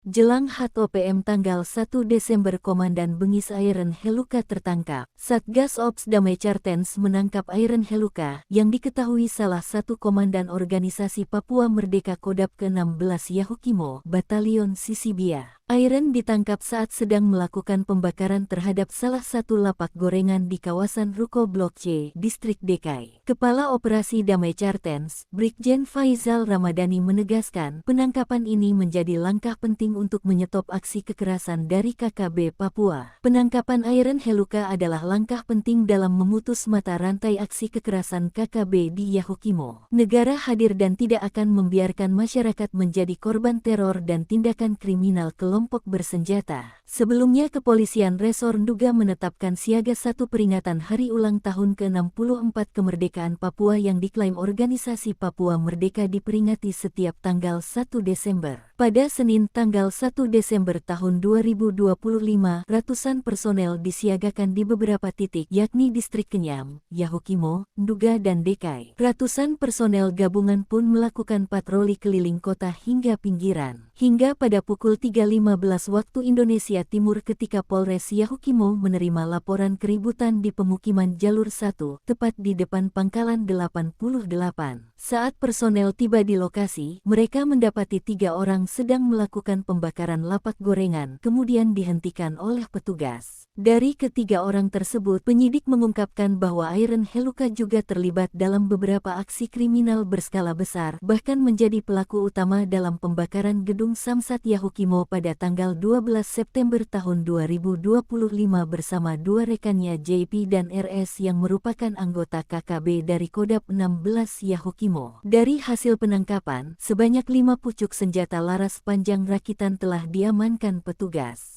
Jelang HOPM tanggal 1 Desember Komandan Bengis Airen Heluka tertangkap. Satgas Ops Damai Cartens menangkap Airen Heluka yang diketahui salah satu komandan organisasi Papua Merdeka Kodap ke-16 Yahukimo, Batalion Sisibia. Airen ditangkap saat sedang melakukan pembakaran terhadap salah satu lapak gorengan di kawasan Ruko Blok C, Distrik DKI. Kepala Operasi Damai Cartens, Brigjen Faizal Ramadhani menegaskan penangkapan ini menjadi langkah penting untuk menyetop aksi kekerasan dari KKB Papua. Penangkapan Airen Heluka adalah langkah penting dalam memutus mata rantai aksi kekerasan KKB di Yahukimo. Negara hadir dan tidak akan membiarkan masyarakat menjadi korban teror dan tindakan kriminal kelompok bersenjata. Sebelumnya Kepolisian Resor Nduga menetapkan siaga 1 peringatan hari ulang tahun ke-64 kemerdekaan Papua yang diklaim organisasi Papua Merdeka diperingati setiap tanggal 1 Desember. Pada Senin tanggal 1 Desember tahun 2025, ratusan personel disiagakan di beberapa titik yakni Distrik Kenyam, Yahukimo, Nduga dan DKI. Ratusan personel gabungan pun melakukan patroli keliling kota hingga pinggiran. Hingga pada pukul 3.15 waktu Indonesia Timur ketika Polres Yahukimo menerima laporan keributan di pemukiman Jalur 1, tepat di depan Pangkalan 88. Saat personel tiba di lokasi, mereka mendapati 3 orang sedang melakukan pembakaran lapak gorengan, kemudian dihentikan oleh petugas. Dari ketiga orang tersebut, penyidik mengungkapkan bahwa Airen Heluka juga terlibat dalam beberapa aksi kriminal berskala besar, bahkan menjadi pelaku utama dalam pembakaran gedung Samsat Yahukimo pada tanggal 12 September tahun 2025 bersama 2 rekannya JP dan RS yang merupakan anggota KKB dari Kodap 16 Yahukimo. Dari hasil penangkapan, sebanyak 5 pucuk senjata laras panjang rakitan telah diamankan petugas.